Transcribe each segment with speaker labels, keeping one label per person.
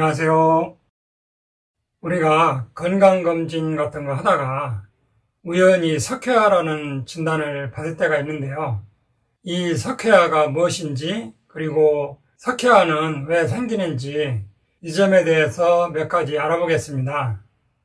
Speaker 1: 안녕하세요. 우리가 건강검진 같은 거 하다가 우연히 석회화라는 진단을 받을 때가 있는데요. 이 석회화가 무엇인지, 그리고 석회화는 왜 생기는지 이 점에 대해서 몇 가지 알아보겠습니다.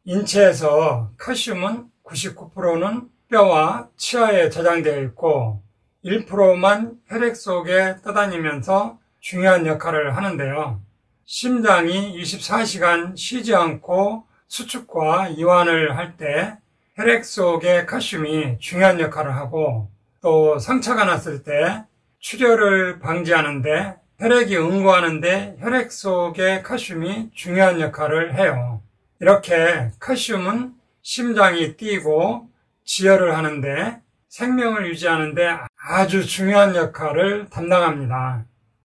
Speaker 1: 인체에서 칼슘은 99%는 뼈와 치아에 저장되어 있고 1%만 혈액 속에 떠다니면서 중요한 역할을 하는데요. 심장이 24시간 쉬지 않고 수축과 이완을 할 때 혈액 속에 칼슘이 중요한 역할을 하고, 또 상처가 났을 때 출혈을 방지하는데 혈액이 응고하는데 혈액 속에 칼슘이 중요한 역할을 해요. 이렇게 칼슘은 심장이 뛰고 지혈을 하는데 생명을 유지하는데 아주 중요한 역할을 담당합니다.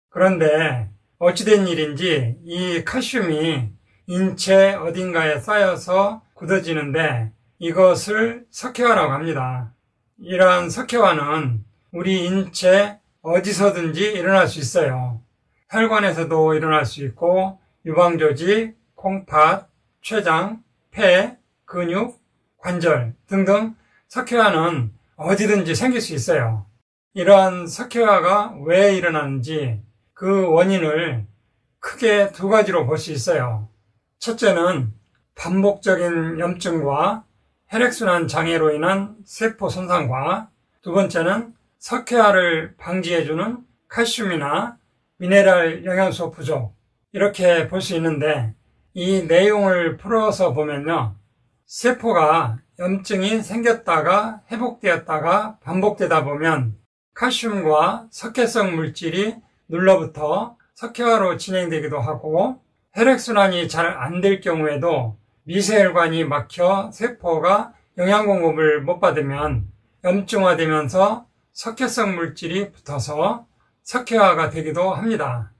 Speaker 1: 그런데 어찌된 일인지 이 칼슘이 인체 어딘가에 쌓여서 굳어지는데 이것을 석회화라고 합니다. 이러한 석회화는 우리 인체 어디서든지 일어날 수 있어요. 혈관에서도 일어날 수 있고 유방조직, 콩팥, 췌장, 폐, 근육, 관절 등등 석회화는 어디든지 생길 수 있어요. 이러한 석회화가 왜 일어나는지 그 원인을 크게 두 가지로 볼 수 있어요. 첫째는 반복적인 염증과 혈액순환 장애로 인한 세포 손상과, 두 번째는 석회화를 방지해주는 칼슘이나 미네랄 영양소 부족, 이렇게 볼 수 있는데, 이 내용을 풀어서 보면요, 세포가 염증이 생겼다가 회복되었다가 반복되다 보면 칼슘과 석회성 물질이 눌러붙어 석회화로 진행되기도 하고, 혈액순환이 잘 안 될 경우에도 미세혈관이 막혀 세포가 영양 공급을 못 받으면 염증화되면서 석회성 물질이 붙어서 석회화가 되기도 합니다.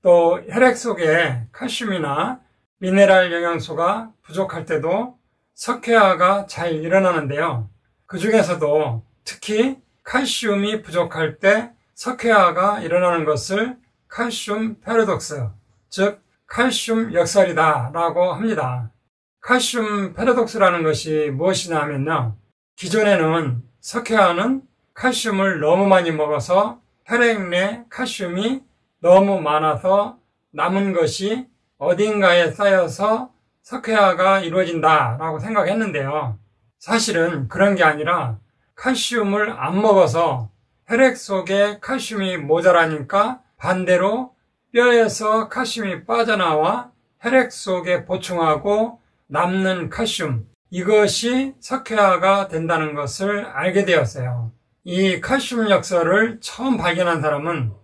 Speaker 1: 또 혈액 속에 칼슘이나 미네랄 영양소가 부족할 때도 석회화가 잘 일어나는데요. 그 중에서도 특히 칼슘이 부족할 때 석회화가 일어나는 것을 칼슘 패러독스, 즉 칼슘 역설이다 라고 합니다. 칼슘 패러독스라는 것이 무엇이냐 하면요, 기존에는 석회화는 칼슘을 너무 많이 먹어서 혈액 내 칼슘이 너무 많아서 남은 것이 어딘가에 쌓여서 석회화가 이루어진다 라고 생각했는데요. 사실은 그런 게 아니라 칼슘을 안 먹어서 혈액 속에 칼슘이 모자라니까 반대로 뼈에서 칼슘이 빠져나와 혈액 속에 보충하고 남는 칼슘, 이것이 석회화가 된다는 것을 알게 되었어요. 이 칼슘 역설을 처음 발견한 사람은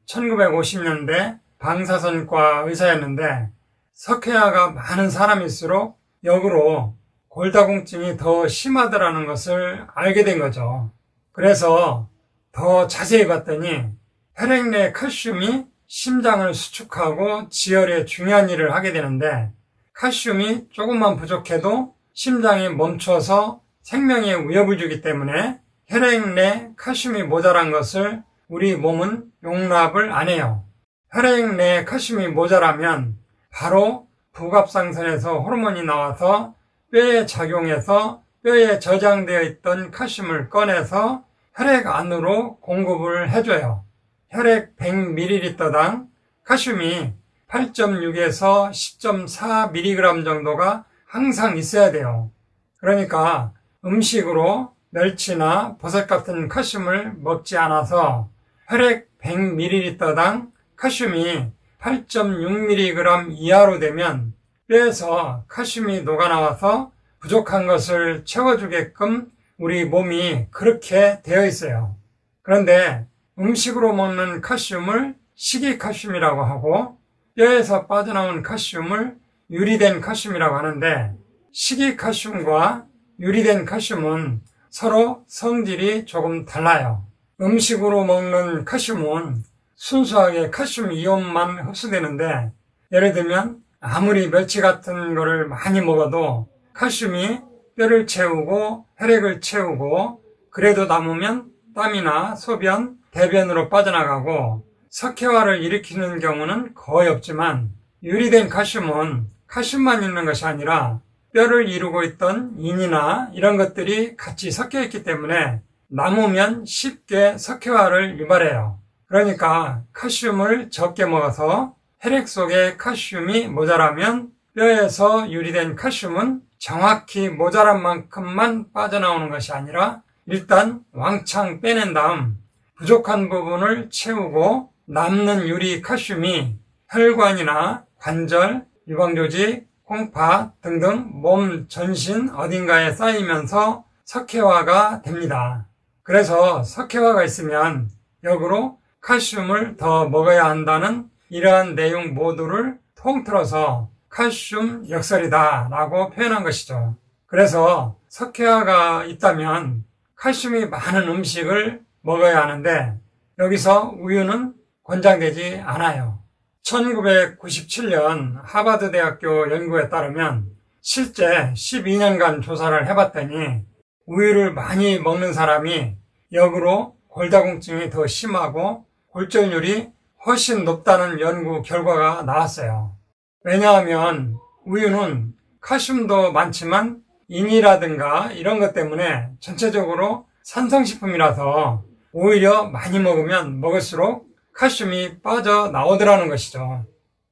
Speaker 1: 1950년대 방사선과 의사였는데, 석회화가 많은 사람일수록 역으로 골다공증이 더 심하더라는 것을 알게 된 거죠. 그래서 더 자세히 봤더니 혈액 내 칼슘이 심장을 수축하고 지혈에 중요한 일을 하게 되는데, 칼슘이 조금만 부족해도 심장이 멈춰서 생명에 위협을 주기 때문에 혈액 내 칼슘이 모자란 것을 우리 몸은 용납을 안 해요. 혈액 내 칼슘이 모자라면 바로 부갑상선에서 호르몬이 나와서 뼈에 작용해서 뼈에 저장되어 있던 칼슘을 꺼내서 혈액 안으로 공급을 해줘요. 혈액 100ml당 칼슘이 8.6에서 10.4mg 정도가 항상 있어야 돼요. 그러니까 음식으로 멸치나 버섯 같은 칼슘을 먹지 않아서 혈액 100ml당 칼슘이 8.6mg 이하로 되면 뼈에서 칼슘이 녹아나와서 부족한 것을 채워주게끔 우리 몸이 그렇게 되어 있어요. 그런데 음식으로 먹는 칼슘을 식이칼슘이라고 하고, 뼈에서 빠져나온 칼슘을 유리된 칼슘이라고 하는데, 식이칼슘과 유리된 칼슘은 서로 성질이 조금 달라요. 음식으로 먹는 칼슘은 순수하게 칼슘 이온만 흡수되는데, 예를 들면 아무리 멸치 같은 거를 많이 먹어도 칼슘이 뼈를 채우고 혈액을 채우고, 그래도 남으면 땀이나 소변, 대변으로 빠져나가고 석회화를 일으키는 경우는 거의 없지만, 유리된 칼슘은 칼슘만 있는 것이 아니라 뼈를 이루고 있던 인이나 이런 것들이 같이 섞여 있기 때문에 남으면 쉽게 석회화를 유발해요. 그러니까 칼슘을 적게 먹어서 혈액 속에 칼슘이 모자라면 뼈에서 유리된 칼슘은 정확히 모자란 만큼만 빠져나오는 것이 아니라 일단 왕창 빼낸 다음 부족한 부분을 채우고 남는 유리 칼슘이 혈관이나 관절, 유방조직, 콩팥 등등 몸 전신 어딘가에 쌓이면서 석회화가 됩니다. 그래서 석회화가 있으면 역으로 칼슘을 더 먹어야 한다는 이러한 내용 모두를 통틀어서 칼슘 역설이다 라고 표현한 것이죠. 그래서 석회화가 있다면 칼슘이 많은 음식을 먹어야 하는데 여기서 우유는 권장되지 않아요. 1997년 하버드 대학교 연구에 따르면 실제 12년간 조사를 해봤더니 우유를 많이 먹는 사람이 역으로 골다공증이 더 심하고 골절률이 훨씬 높다는 연구 결과가 나왔어요. 왜냐하면 우유는 칼슘도 많지만 인이라든가 이런 것 때문에 전체적으로 산성식품이라서 오히려 많이 먹으면 먹을수록 칼슘이 빠져나오더라는 것이죠.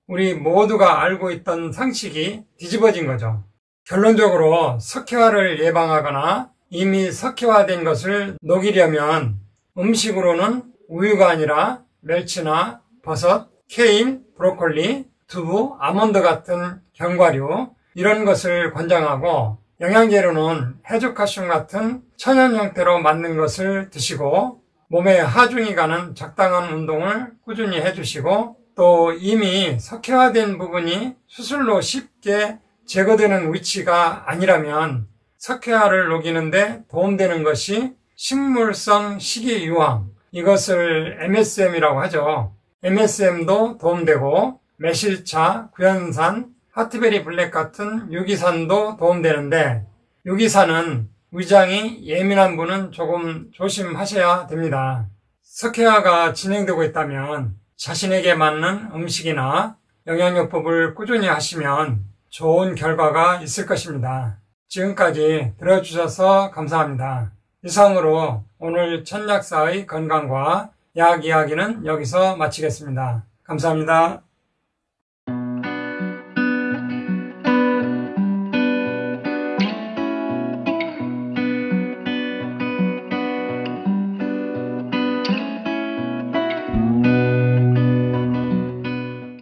Speaker 1: 우리 모두가 알고 있던 상식이 뒤집어진 거죠. 결론적으로 석회화를 예방하거나 이미 석회화된 것을 녹이려면 음식으로는 우유가 아니라 멸치나 버섯, 케일, 브로콜리, 두부, 아몬드 같은 견과류 이런 것을 권장하고 영양제로는 해조칼슘 같은 천연 형태로 만든 것을 드시고 몸에 하중이 가는 적당한 운동을 꾸준히 해주시고 또 이미 석회화된 부분이 수술로 쉽게 제거되는 위치가 아니라면 석회화를 녹이는데 도움되는 것이 식물성 식이유황, 이것을 MSM이라고 하죠. MSM도 도움되고 매실차, 구연산, 하트베리 블랙 같은 유기산도 도움되는데 유기산은 위장이 예민한 분은 조금 조심하셔야 됩니다. 석회화가 진행되고 있다면 자신에게 맞는 음식이나 영양요법을 꾸준히 하시면 좋은 결과가 있을 것입니다. 지금까지 들어주셔서 감사합니다. 이상으로 오늘 천약사의 건강과 약 이야기는 여기서 마치겠습니다. 감사합니다.